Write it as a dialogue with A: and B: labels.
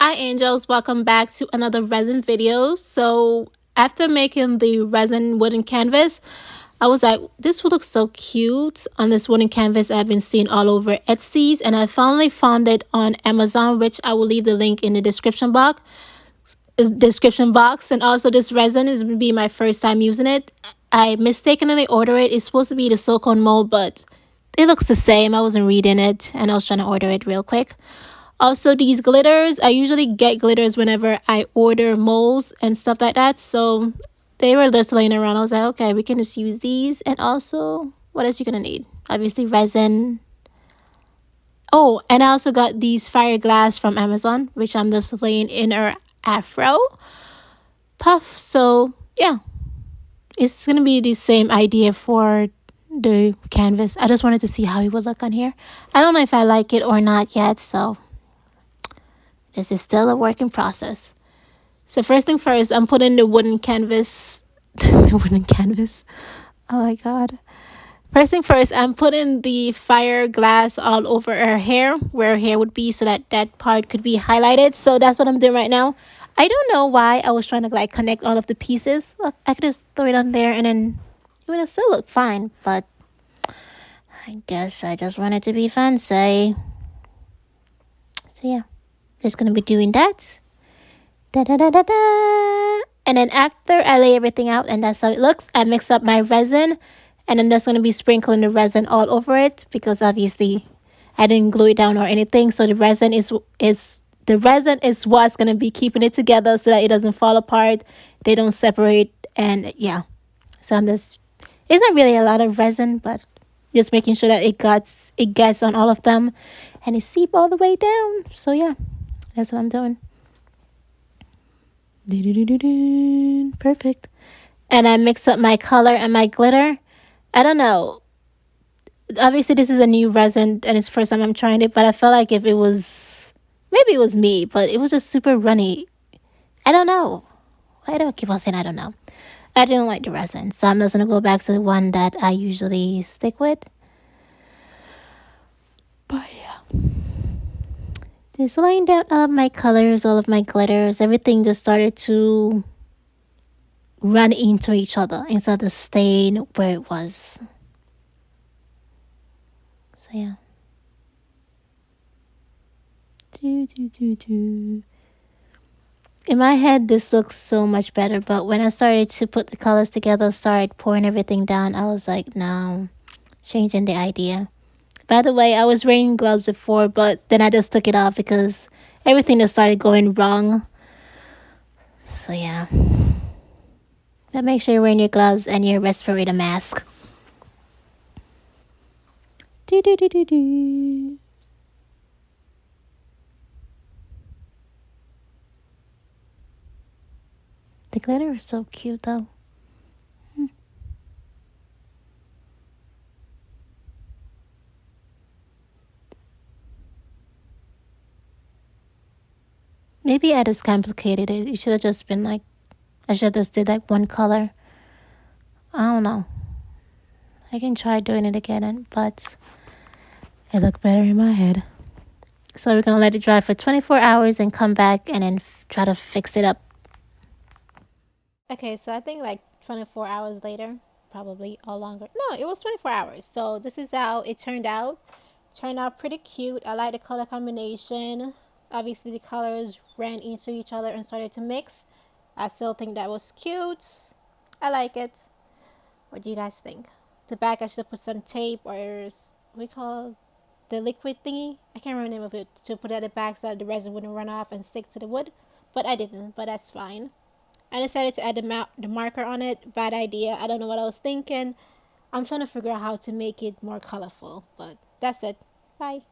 A: Hi angels, welcome back to another resin video. So after making the resin wooden canvas, I was like, this would look so cute on this wooden canvas I've been seeing all over Etsy, and I finally found it on Amazon, which I will leave the link in the description box. And also this resin is going to be my first time using it. I mistakenly ordered it. It's supposed to be the silicone mold, but it looks the same. I wasn't reading it and I was trying to order it real quick. Also, these glitters, I usually get glitters whenever I order molds and stuff like that. So they were just laying around. I was like, okay, we can just use these. And also, what else you gonna need? Obviously, resin. Oh, and I also got these fire glass from Amazon, which I'm just laying in our afro puff. So yeah, it's gonna be the same idea for the canvas. I just wanted to see how it would look on here. I don't know if I like it or not yet, so this is still a work in process. So first thing first, I'm putting the wooden canvas. The wooden canvas. Oh my god. First thing first, I'm putting the fire glass all over her hair, where her hair would be, so that that part could be highlighted. So that's what I'm doing right now. I don't know why I was trying to like connect all of the pieces. Look, I could just throw it on there and then it would still look fine. But I guess I just want it to be fancy. So yeah, just gonna be doing that. Da da da da da. And then after I lay everything out and that's how it looks, I mix up my resin and I'm just going to be sprinkling the resin all over it because obviously I didn't glue it down or anything. So the resin is what's going to be keeping it together so that it doesn't fall apart. They don't separate. And yeah, so I'm just, it's not really a lot of resin, but just making sure that it gets on all of them and it seep all the way down. So yeah, that's what I'm doing. Perfect. And I mix up my color and my glitter. I don't know. Obviously, this is a new resin and it's the first time I'm trying it, but I felt like if it was, maybe it was me, but it was just super runny. I don't know. Why do I keep on saying I don't know? I didn't like the resin, so I'm just going to go back to the one that I usually stick with. But yeah. Just laying down all of my colors, all of my glitters, everything just started to run into each other instead of staying where it was. So yeah. In my head, this looks so much better, but when I started to put the colors together, started pouring everything down, I was like, no, changing the idea. By the way, I was wearing gloves before, but then I just took it off because everything just started going wrong. So yeah. But make sure you're wearing your gloves and your respirator mask. The glitter is so cute though. Maybe I just complicated it. It should have just been like, I should have just did like one color. I don't know. I can try doing it again, but it looked better in my head. So we're going to let it dry for 24 hours and come back and then try to fix it up. Okay, so I think like 24 hours later, probably or longer. No, it was 24 hours. So this is how it turned out. Turned out pretty cute. I like the color combination. Obviously the colors ran into each other and started to mix. I still think that was cute. I like it. What do you guys think? The back I should have put some tape or we call the liquid thingy. I can't remember the name of it, to put at the back so that the resin wouldn't run off and stick to the wood. But I didn't, but that's fine. I decided to add the marker on it. Bad idea. I don't know what I was thinking. I'm trying to figure out how to make it more colorful, but that's it. Bye.